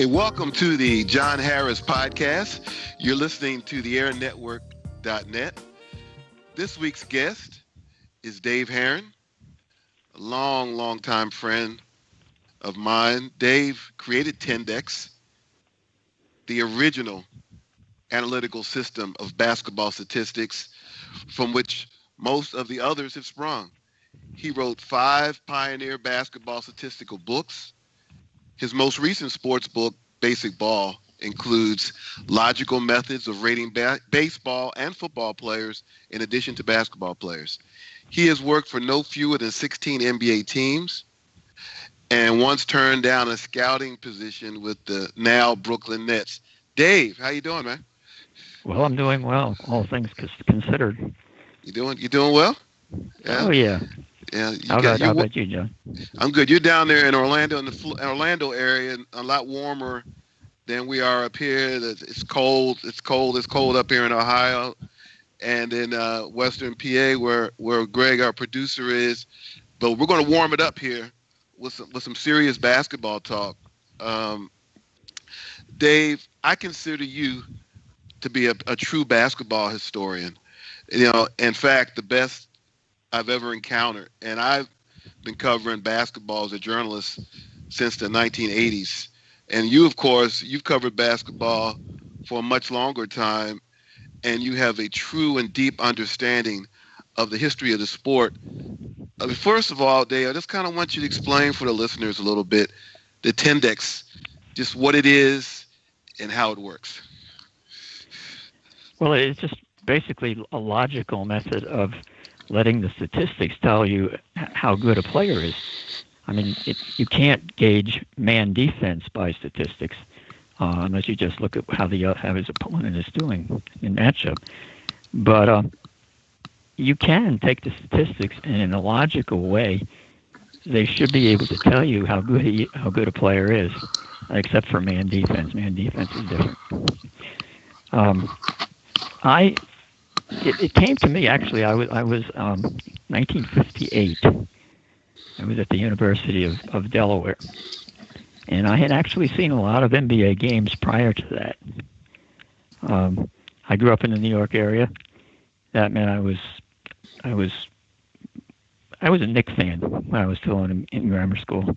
Hey, welcome to the John Harris podcast. You're listening to the airnetwork.net. This week's guest is Dave Heeren, a long time friend of mine. Dave created Tendex, the original analytical system of basketball statistics from which most of the others have sprung. He wrote 5 pioneer basketball statistical books. His most recent sports book, Basic Ball, includes logical methods of rating baseball and football players in addition to basketball players. He has worked for no fewer than 16 NBA teams and once turned down a scouting position with the now Brooklyn Nets. Dave, how you doing, man? Well, I'm doing well, all things considered. You doing well? Yeah. Oh yeah. Yeah. How about you, John? I'm good. You're down there in Orlando, in the Orlando area, a lot warmer than we are up here. It's cold. It's cold up here in Ohio, and in Western PA, where Greg, our producer, is. But we're going to warm it up here with some serious basketball talk. Dave, I consider you to be a true basketball historian. You know, in fact, the best I've ever encountered. And I've been covering basketball as a journalist since the 1980s. And you, of course, you've covered basketball for a much longer time, and you have a true and deep understanding of the history of the sport. First of all, Dave, I just kind of want you to explain for the listeners a little bit the Tendex, just what it is and how it works. Well, it's just basically a logical method of letting the statistics tell you how good a player is. I mean, you can't gauge man defense by statistics unless you just look at how his opponent is doing in matchup. But you can take the statistics, and in a logical way, they should be able to tell you how good a player is, except for man defense. Man defense is different. It came to me, actually. I was 1958. I was at the University of Delaware, and I had actually seen a lot of NBA games prior to that. I grew up in the New York area. That meant I was a Knicks fan when I was still in grammar school,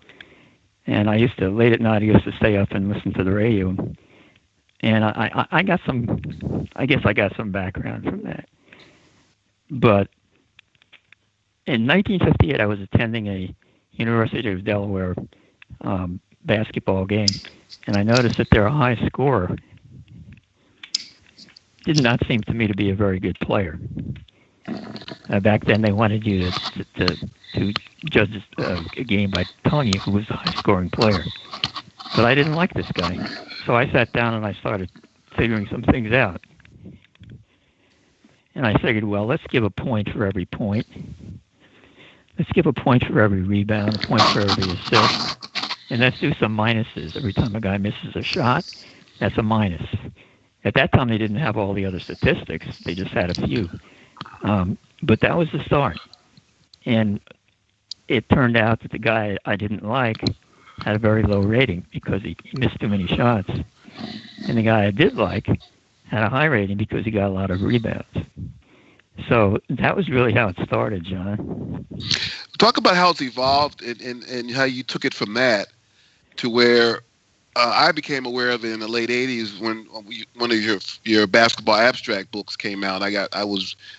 and I used to late at night. I used to stay up and listen to the radio. And I got some, I guess I got some background from that. But in 1958, I was attending a University of Delaware basketball game, and I noticed that their high scorer did not seem to me to be a very good player. Back then, they wanted you to judge a game by telling you who was the high-scoring player. But I didn't like this guy. So I sat down and I started figuring some things out. And I figured, well, let's give a point for every point. Let's give a point for every rebound, a point for every assist. And let's do some minuses. Every time a guy misses a shot, that's a minus. At that time, they didn't have all the other statistics. They just had a few. But that was the start. And it turned out that the guy I didn't like had a very low rating because he missed too many shots. And the guy I did like had a high rating because he got a lot of rebounds. So that was really how it started, John. Talk about how it's evolved and how you took it from that to where I became aware of it in the late 80s when one of your basketball abstract books came out. I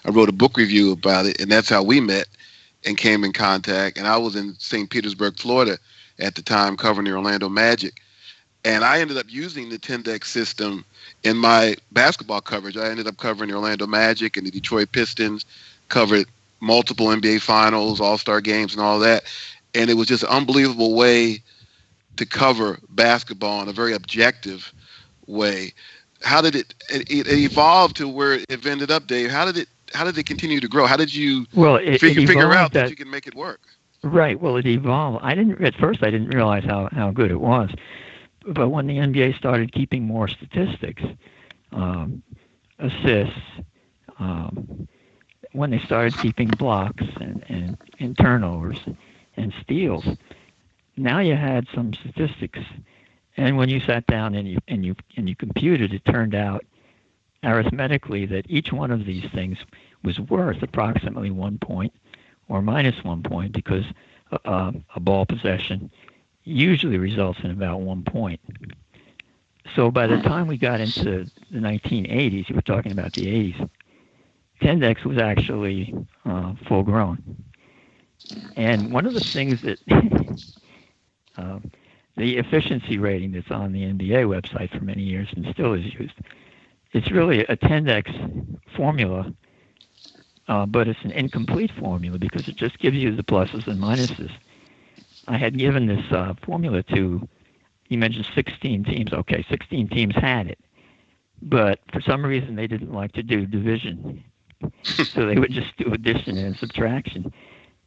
wrote a book review about it, and that's how we met and came in contact. And I was in St. Petersburg, Florida at the time, covering the Orlando Magic. And I ended up using the Tendex system in my basketball coverage. I ended up covering the Orlando Magic and the Detroit Pistons, covered multiple NBA Finals, All-Star games, and all that. And it was just an unbelievable way to cover basketball in a very objective way. How did it evolve to where it ended up, Dave? How did it continue to grow? How did you figure out that you can make it work? Right. Well, it evolved. At first I didn't realize how good it was. But when the NBA started keeping more statistics, assists, when they started keeping blocks and turnovers and steals, now you had some statistics, And when you sat down and you computed, it turned out arithmetically that each one of these things was worth approximately 1 point or minus 1 point, because a ball possession usually results in about 1 point. So by the time we got into the 1980s, you were talking about the 80s, Tendex was actually full grown. And one of the things that the efficiency rating that's on the NBA website for many years and still is used, it's really a Tendex formula, but it's an incomplete formula because it just gives you the pluses and minuses. I had given this formula to, you mentioned 16 teams. Okay, 16 teams had it, but for some reason they didn't like to do division. So they would just do addition and subtraction.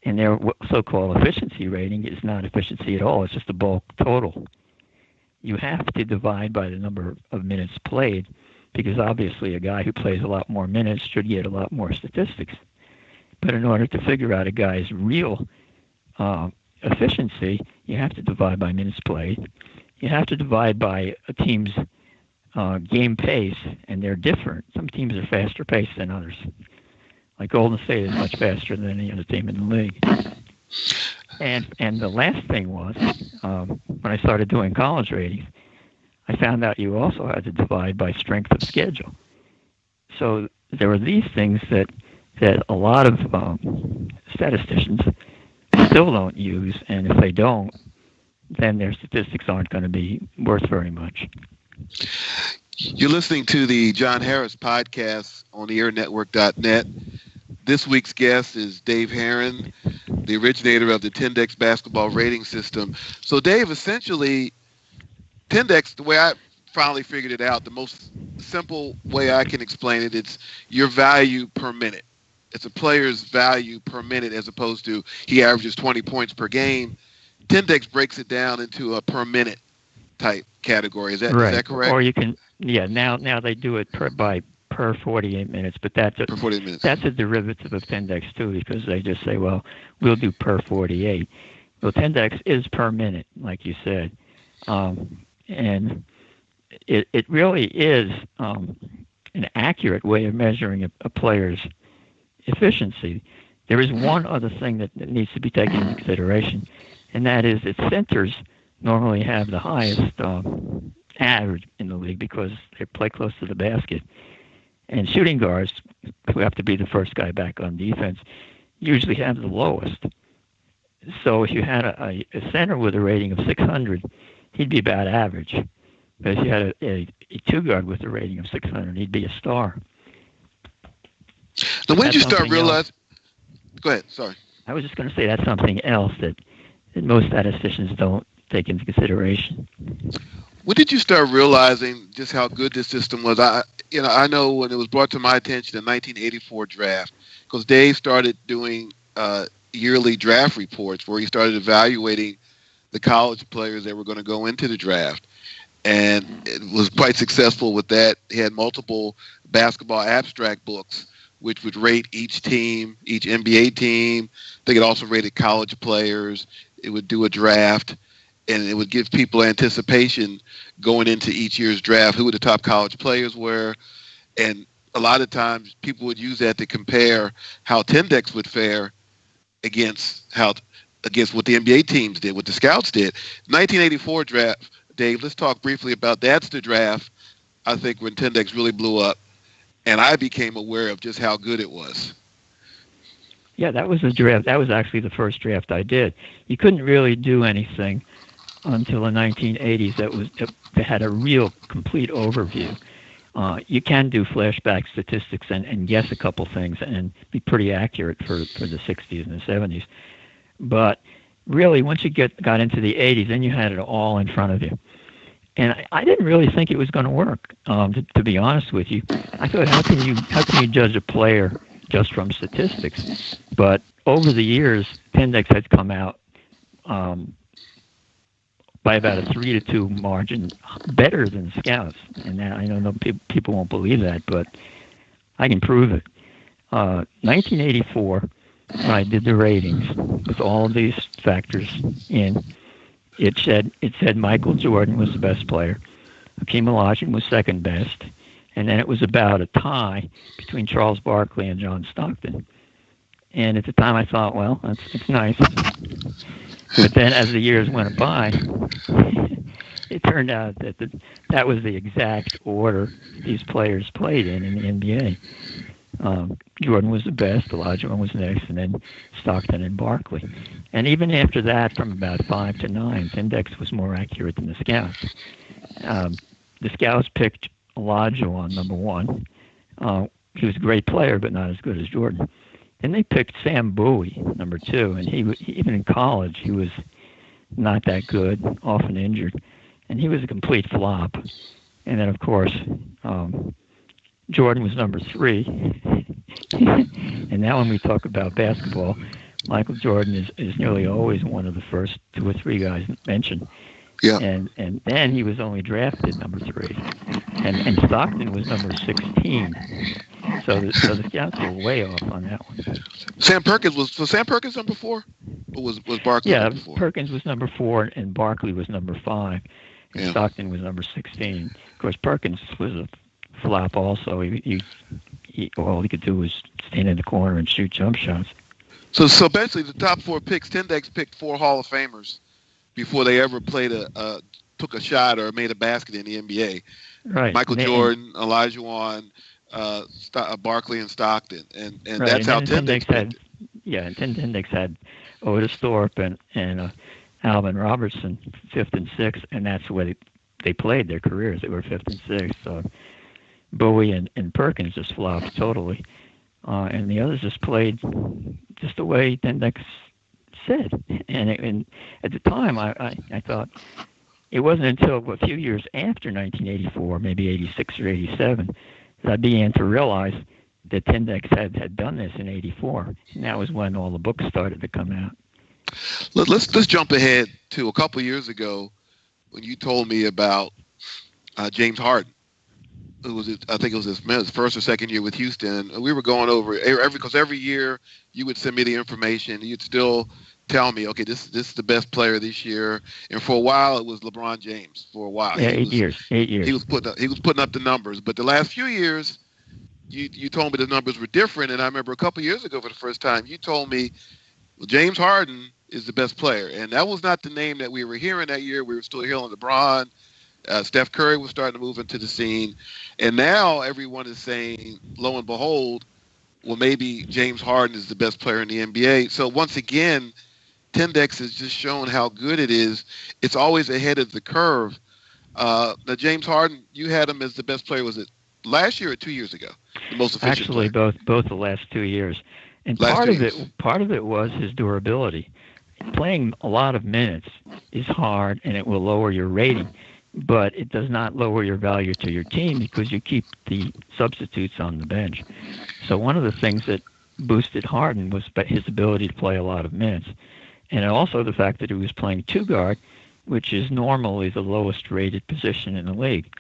And their so-called efficiency rating is not efficiency at all. It's just a bulk total. You have to divide by the number of minutes played, because obviously a guy who plays a lot more minutes should get a lot more statistics. But in order to figure out a guy's real efficiency, you have to divide by minutes played. You have to divide by a team's game pace, and they're different. Some teams are faster paced than others. Like Golden State is much faster than any other team in the league. And the last thing was, when I started doing college ratings, I found out you also had to divide by strength of schedule. So there were these things that a lot of statisticians still don't use, and if they don't, then their statistics aren't going to be worth very much. You're listening to the John Harris podcast on the airnetwork.net. This week's guest is Dave Heeren, the originator of the Tendex basketball rating system. So, Dave, essentially, Tendex, the way I finally figured it out, the most simple way I can explain it, it's your value per minute. It's a player's value per minute as opposed to he averages 20 points per game. Tendex breaks it down into a per minute type category. Is that correct? Or you can, now they do it per 48 minutes, but that's a derivative of Tendex too, because they just say, well, we'll do per 48. Well, Tendex is per minute, like you said, and it really is an accurate way of measuring a player's efficiency. There is one other thing that needs to be taken into consideration, and that is that centers normally have the highest average in the league because they play close to the basket. And shooting guards, who have to be the first guy back on defense, usually have the lowest. So if you had a center with a rating of 600, he'd be about average. But if you had a two-guard with a rating of 600, he'd be a star. Now, when did you start realizing? Go ahead, sorry. I was just going to say that's something else that most statisticians don't take into consideration. When did you start realizing just how good this system was? I know when it was brought to my attention in the 1984 draft, because Dave started doing yearly draft reports where he started evaluating the college players that were going to go into the draft. And it was quite successful with that. He had multiple basketball abstract books, which would rate each team, each NBA team. I think it also rated college players. It would do a draft, and it would give people anticipation going into each year's draft, who the top college players were. And a lot of times people would use that to compare how Tendex would fare against what the NBA teams did, what the scouts did. 1984 draft, Dave, let's talk briefly about that's the draft, I think, when Tendex really blew up, and I became aware of just how good it was. Yeah, that was the draft. That was actually the first draft I did. You couldn't really do anything until the 1980s that had a real complete overview. You can do flashback statistics and guess a couple things and be pretty accurate for the 60s and the 70s. But really, once you got into the 80s, then you had it all in front of you. And I didn't really think it was going to work, to be honest with you. I thought, how can you judge a player just from statistics? But over the years, Tendex has come out by about a 3-2 margin better than scouts. And now I know people won't believe that, but I can prove it. 1984, when I did the ratings with all of these factors in, it said Michael Jordan was the best player, Hakeem Olajuwon was second best, and then it was about a tie between Charles Barkley and John Stockton. And at the time, I thought, well, it's nice. But then, as the years went by, it turned out that was the exact order these players played in the NBA. Jordan was the best, Olajuwon was next, and then Stockton and Barkley. And even after that, from about 5 to 9, Index was more accurate than the scouts. The scouts picked Olajuwon number 1. He was a great player, but not as good as Jordan. Then they picked Sam Bowie number 2, and even in college he was not that good, often injured, and he was a complete flop. And then of course Jordan was number 3. And now when we talk about basketball, Michael Jordan is nearly always one of the first 2 or 3 guys mentioned. Yeah. And then he was only drafted number 3. And Stockton was number 16. So the scouts were way off on that one. Sam Perkins number 4? Or was Barkley number 4? Perkins was number 4 and Barkley was number 5. And Stockton was number 16. Of course, Perkins was a flop also. All he could do was stand in the corner and shoot jump shots. So basically, the top 4 picks, Tendex picked 4 Hall of Famers before they ever took a shot or made a basket in the NBA. Right. Michael Jordan, Olajuwon, Barkley, and Stockton, and right. that's how Tendex had. Yeah, and Tendex had Otis Thorpe and Alvin Robertson, 5th and 6th, and that's the way they played their careers. They were 5th and 6th. So Bowie and Perkins just flopped totally, and the others just played just the way Tendex said. And at the time, I thought it wasn't until a few years after 1984, maybe 86 or 87, that I began to realize that Tendex had done this in 84. And that was when all the books started to come out. Let's jump ahead to a couple years ago when you told me about James Harden. I think it was his first or second year with Houston. And we were going over because every year you would send me the information. You'd still tell me, okay, this is the best player this year. And for a while, it was LeBron James. For a while, yeah, 8 years. He was putting up the numbers. But the last few years, you told me the numbers were different. And I remember a couple years ago, for the first time, you told me, well, James Harden is the best player, and that was not the name that we were hearing that year. We were still hearing LeBron. Steph Curry was starting to move into the scene, and now everyone is saying, lo and behold, well, maybe James Harden is the best player in the NBA. So once again, Tendex has just shown how good it is. It's always ahead of the curve. Now, James Harden, you had him as the best player. Was it last year or 2 years ago? The most efficient Actually, player? both the last 2 years. And Last part of it was his durability. Playing a lot of minutes is hard, and it will lower your rating, but it does not lower your value to your team because you keep the substitutes on the bench. So one of the things that boosted Harden was his ability to play a lot of minutes, and also the fact that he was playing 2 guard, which is normally the lowest rated position in the league.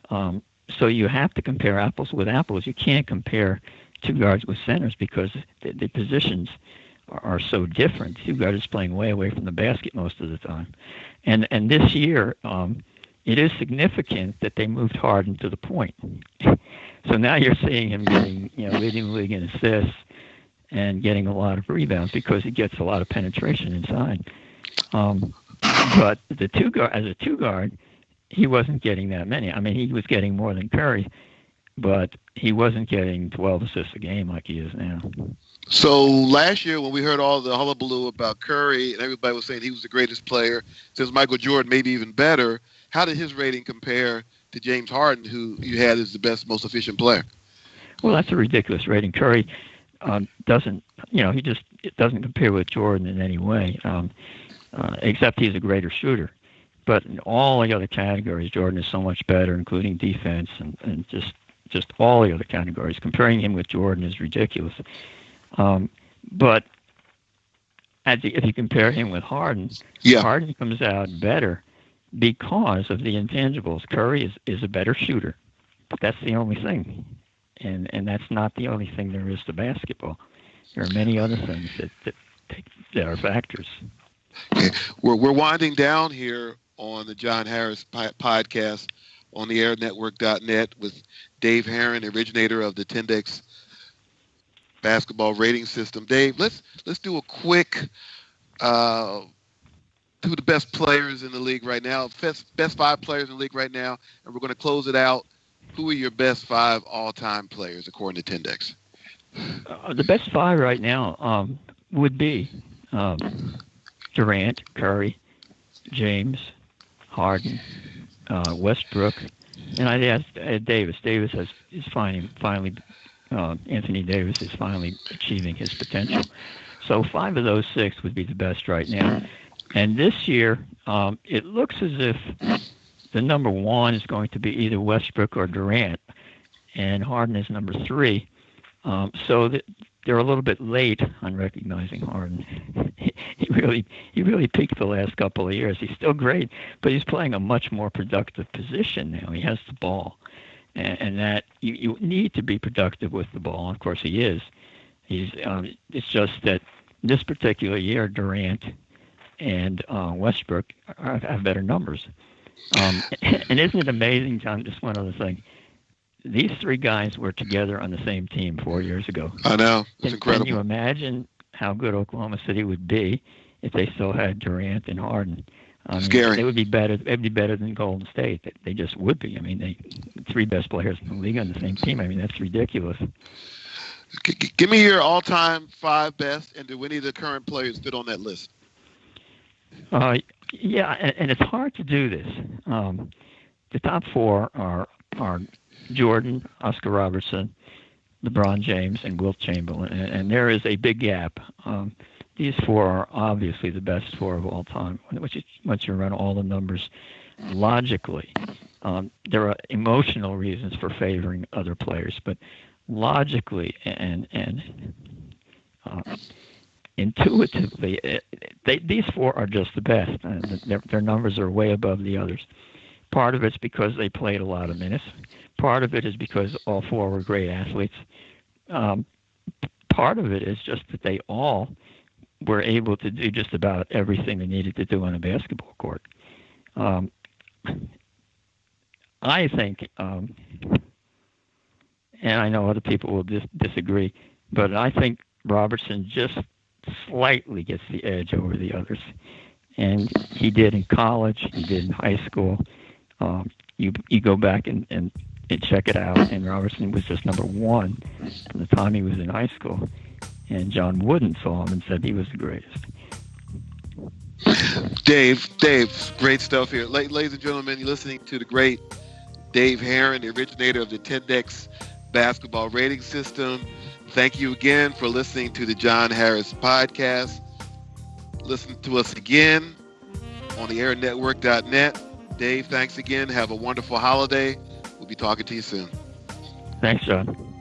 So you have to compare apples with apples. You can't compare 2 guards with centers because the positions are so different. 2 guards is playing way away from the basket most of the time. And this year, it is significant that they moved Harden to the point. So now you're seeing him getting, leading the league in assists and getting a lot of rebounds because he gets a lot of penetration inside. But as a 2 guard, he wasn't getting that many. I mean, he was getting more than Curry, but he wasn't getting 12 assists a game like he is now. So last year when we heard all the hullabaloo about Curry and everybody was saying he was the greatest player, since Michael Jordan maybe even better, how did his rating compare to James Harden, who you had as the best, most efficient player? Well, that's a ridiculous rating. Curry doesn't compare with Jordan in any way, except he's a greater shooter. But in all the other categories, Jordan is so much better, including defense and just all the other categories. Comparing him with Jordan is ridiculous. But if you compare him with Harden, Harden comes out better because of the intangibles. Curry is a better shooter, but that's the only thing. And that's not the only thing there is to basketball. There are many other things that are factors. Okay. We're winding down here on the John Harris podcast on the airnetwork.net with Dave Heeren, originator of the Tendex basketball rating system. Dave, let's do a quick who are the best players in the league right now, best 5 players in the league right now, and we're going to close it out. Who are your best 5 all-time players according to Tendex? The best 5 right now would be Durant, Curry, James, Harden, Westbrook, and I'd ask Davis. Is finally Anthony Davis is finally achieving his potential. So 5 of those 6 would be the best right now. And this year, it looks as if the number 1 is going to be either Westbrook or Durant, and Harden is number 3. So they're a little bit late on recognizing Harden. He really peaked the last couple of years. He's still great, but he's playing a much more productive position now. He has the ball, and that you need to be productive with the ball. Of course, he is. It's just that this particular year, Durant and Westbrook have better numbers. And isn't it amazing, John? Just one other thing. These 3 guys were together on the same team 4 years ago. I know. It's incredible. Can you imagine how good Oklahoma City would be if they still had Durant and Harden? Scary. They would be better. They'd be better than Golden State. They just would be. I mean, they 3 best players in the league on the same team. I mean, that's ridiculous. Give me your all-time 5 best, and do any of the current players fit on that list? Yeah, and it's hard to do this. The top 4 are Jordan, Oscar Robertson, LeBron James, and Wilt Chamberlain, and there is a big gap. These 4 are obviously the best 4 of all time. Once you run all the numbers logically, there are emotional reasons for favoring other players, but logically and intuitively, these 4 are just the best. Their numbers are way above the others. Part of it's because they played a lot of minutes. Part of it is because all 4 were great athletes. Part of it is just that they all were able to do just about everything they needed to do on a basketball court. I think, and I know other people will disagree, but I think Robertson just slightly gets the edge over the others. And he did in college, he did in high school. You go back and check it out, and Robertson was just number 1 from the time he was in high school. And John Wooden saw him and said he was the greatest. Dave, great stuff here. Ladies and gentlemen, you're listening to the great Dave Heeren, the originator of the Tendex basketball rating system. Thank you again for listening to the John Harris podcast. Listen to us again on the airnetwork.net. Dave, thanks again. Have a wonderful holiday. We'll be talking to you soon. Thanks, John.